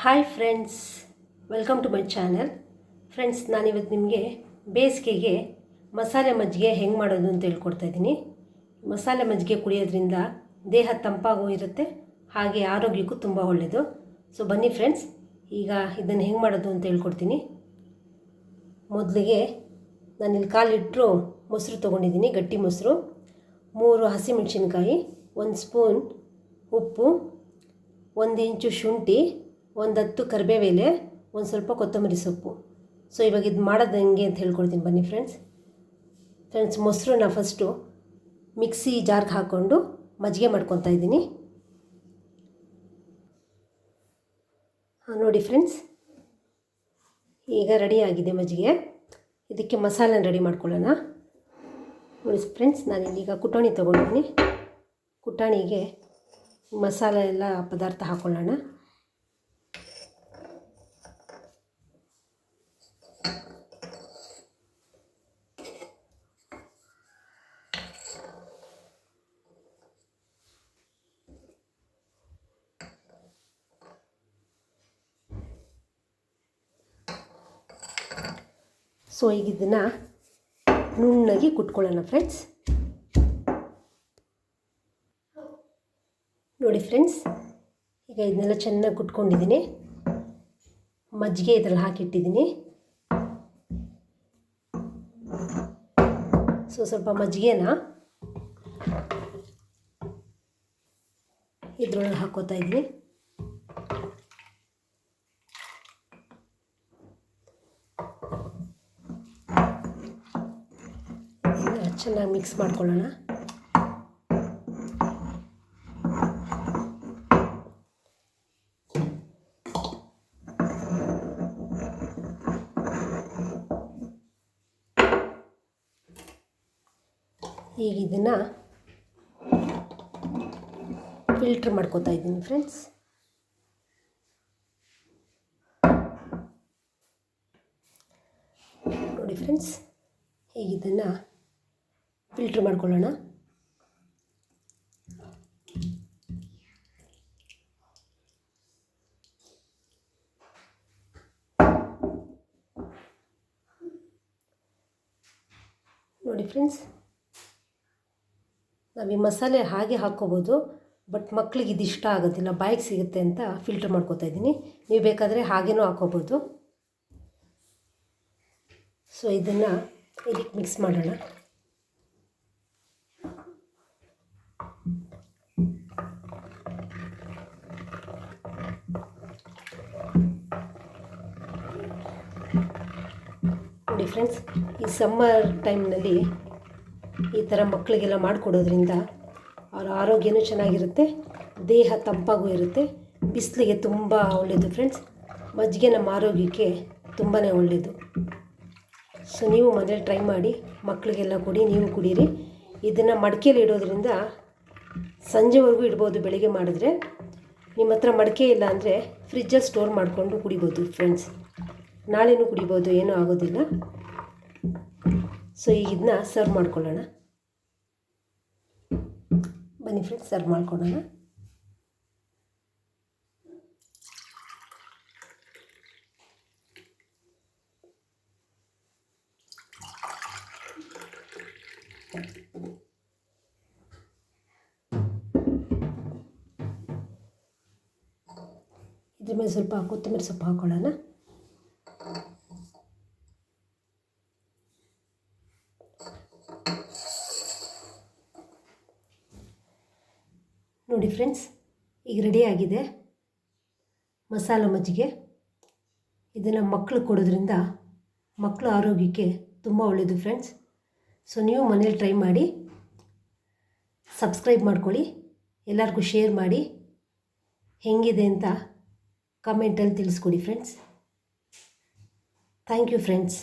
Hi friends, welcome to my channel. Friends, ನಾನಿವತ್ತು ನಿಮಗೆ ಬೇಸಿಗೆಗೆ ಮಸಾಲೆ ಮಜ್ಜಿಗೆ ಹೆಂಗೆ ಮಾಡೋದು ಅಂತ ಹೇಳ್ಕೊಡ್ತಾಯಿದ್ದೀನಿ. ಮಸಾಲೆ ಮಜ್ಜಿಗೆ ಕುಡಿಯೋದ್ರಿಂದ ದೇಹ ತಂಪಾಗೂ ಇರುತ್ತೆ, ಹಾಗೆ ಆರೋಗ್ಯಕ್ಕೂ ತುಂಬ ಒಳ್ಳೆಯದು. ಸೊ ಬನ್ನಿ ಫ್ರೆಂಡ್ಸ್, ಈಗ ಇದನ್ನು ಹೆಂಗೆ ಮಾಡೋದು ಅಂತ ಹೇಳ್ಕೊಡ್ತೀನಿ. ಮೊದಲಿಗೆ ನಾನಿಲ್ಲಿ 1/4 ಲೀಟ್ರು ಮೊಸರು ತೊಗೊಂಡಿದ್ದೀನಿ, ಗಟ್ಟಿ ಮೊಸರು. 3 ಹಸಿಮೆಣಸಿನ್ಕಾಯಿ, 1 ಸ್ಪೂನ್ ಉಪ್ಪು, 1 ಇಂಚು ಶುಂಠಿ, 10 ಕರಿಬೇವೆಲೆ, ಒಂದು ಸ್ವಲ್ಪ ಕೊತ್ತಂಬರಿ ಸೊಪ್ಪು. ಸೊ ಇವಾಗ ಇದು ಮಾಡೋದು ಹೆಂಗೆ ಅಂತ ಹೇಳ್ಕೊಡ್ತೀನಿ ಬನ್ನಿ ಫ್ರೆಂಡ್ಸ್. ಮೊಸರನ್ನ ಫಸ್ಟು ಮಿಕ್ಸಿ ಜಾರ್ಗೆ ಹಾಕ್ಕೊಂಡು ಮಜ್ಜಿಗೆ ಮಾಡ್ಕೊತಾ ಇದ್ದೀನಿ. ನೋಡಿ ಫ್ರೆಂಡ್ಸ್, ಈಗ ರೆಡಿಯಾಗಿದೆ ಮಜ್ಜಿಗೆ. ಇದಕ್ಕೆ ಮಸಾಲೆನ ರೆಡಿ ಮಾಡ್ಕೊಳ್ಳೋಣ. ನೋಡಿ ಫ್ರೆಂಡ್ಸ್, ನಾನಿಲ್ಲೀಗ ಕುಟಾಣಿ ತೊಗೊಂಡಿದ್ದೀನಿ. ಕುಟಾಣಿಗೆ ಮಸಾಲೆ ಎಲ್ಲ ಪದಾರ್ಥ ಹಾಕ್ಕೊಳ್ಳೋಣ. ಸೊ ಈಗ ಇದನ್ನು ನುಣ್ಣಗೆ ಕುಟ್ಕೊಳ್ಳೋಣ ಫ್ರೆಂಡ್ಸ್. ನೋಡಿ ಫ್ರೆಂಡ್ಸ್, ಈಗ ಇದನ್ನೆಲ್ಲ ಚೆನ್ನಾಗಿ ಕುಟ್ಕೊಂಡಿದ್ದೀನಿ. ಮಜ್ಜಿಗೆ ಇದರಲ್ಲಿ ಹಾಕಿಟ್ಟಿದ್ದೀನಿ. ಸೊ ಸ್ವಲ್ಪ ಮಜ್ಜಿಗೆನ ಇದ್ರೊಳಗೆ ಹಾಕೋತಾ ಇದ್ದೀನಿ. ಚೆನ್ನಾಗಿ ಮಿಕ್ಸ್ ಮಾಡ್ಕೊಳ್ಳೋಣ. ಈಗ ಇದನ್ನು ಫಿಲ್ಟ್ರ್ ಮಾಡ್ಕೋತಾ ಇದ್ದೀನಿ ಫ್ರೆಂಡ್ಸ್. ನೋಡಿ ಫ್ರೆಂಡ್ಸ್, ಈಗ ಇದನ್ನು ಫಿಲ್ಟ್ರ್ ಮಾಡ್ಕೊಳ್ಳೋಣ. ನೋಡಿ ಫ್ರೆಂಡ್ಸ್, ನಾವು ಈ ಮಸಾಲೆ ಹಾಗೆ ಹಾಕ್ಕೋಬೋದು, ಬಟ್ ಮಕ್ಕಳಿಗೆ ಇದು ಇಷ್ಟ ಆಗೋದಿಲ್ಲ, ಬಾಯಿಗೆ ಸಿಗುತ್ತೆ ಅಂತ ಫಿಲ್ಟ್ರ್ ಮಾಡ್ಕೋತಾ ಇದ್ದೀನಿ. ನೀವು ಬೇಕಾದರೆ ಹಾಗೇನೂ ಹಾಕ್ಕೋಬೋದು. ಸೊ ಇದನ್ನು ಇದಕ್ಕೆ ಮಿಕ್ಸ್ ಮಾಡೋಣ. ನೋಡಿ ಫ್ರೆಂಡ್ಸ್, ಈ ಸಮ್ಮರ್ ಟೈಮ್ನಲ್ಲಿ ಈ ಥರ ಮಕ್ಕಳಿಗೆಲ್ಲ ಮಾಡಿಕೊಡೋದ್ರಿಂದ ಅವರ ಆರೋಗ್ಯನೂ ಚೆನ್ನಾಗಿರುತ್ತೆ, ದೇಹ ತಂಪಾಗೂ ಇರುತ್ತೆ. ಬಿಸಿಲಿಗೆ ತುಂಬ ಒಳ್ಳೆಯದು ಫ್ರೆಂಡ್ಸ್. ಮಜ್ಜಿಗೆ ನಮ್ಮ ಆರೋಗ್ಯಕ್ಕೆ ತುಂಬಾ ಒಳ್ಳೆಯದು. ಸೊ ನೀವು ಮನೇಲಿ ಟ್ರೈ ಮಾಡಿ, ಮಕ್ಕಳಿಗೆಲ್ಲ ಕೊಡಿ, ನೀವು ಕುಡೀರಿ. ಇದನ್ನು ಮಡಿಕೆಯಲ್ಲಿ ಇಡೋದ್ರಿಂದ ಸಂಜೆವರೆಗೂ ಇಡ್ಬೋದು. ಬೆಳಿಗ್ಗೆ ಮಾಡಿದ್ರೆ ನಿಮ್ಮ ಹತ್ರ ಮಡಿಕೆ ಇಲ್ಲ ಅಂದರೆ ಫ್ರಿಜ್ಜಲ್ಲಿ ಸ್ಟೋರ್ ಮಾಡಿಕೊಂಡು ಕುಡಿಬೋದು ಫ್ರೆಂಡ್ಸ್. ನಾಳೆನೂ ಕುಡಿಬೋದು, ಏನೂ ಆಗೋದಿಲ್ಲ. ಸೊ ಈಗ ಇದನ್ನ ಸರ್ವ್ ಮಾಡ್ಕೊಳ್ಳೋಣ. ಬನ್ನಿ ಫ್ರೆಂಡ್ಸ್, ಸರ್ವ್ ಮಾಡ್ಕೊಳ್ಳೋಣ. ಇದ್ರ ಮೇಲೆ ಸ್ವಲ್ಪ ಕೊತ್ತಂಬರಿ ಸೊಪ್ಪು ಹಾಕ್ಕೊಳ್ಳೋಣ. ನೋಡಿ ಫ್ರೆಂಡ್ಸ್, ಈಗ ರೆಡಿಯಾಗಿದೆ ಮಸಾಲ ಮಜ್ಜಿಗೆ. ಇದನ್ನು ಮಕ್ಕಳು ಕೊಡೋದ್ರಿಂದ ಮಕ್ಕಳ ಆರೋಗ್ಯಕ್ಕೆ ತುಂಬ ಒಳ್ಳೆಯದು ಫ್ರೆಂಡ್ಸ್. ಸೊ ನೀವು ಮನೇಲಿ ಟ್ರೈ ಮಾಡಿ, ಸಬ್ಸ್ಕ್ರೈಬ್ ಮಾಡ್ಕೊಳ್ಳಿ, ಎಲ್ಲರಿಗೂ ಶೇರ್ ಮಾಡಿ, ಹೆಂಗಿದೆ ಅಂತ ಕಮೆಂಟಲ್ಲಿ ತಿಳಿಸ್ಕೊಡಿ ಫ್ರೆಂಡ್ಸ್. Thank you friends.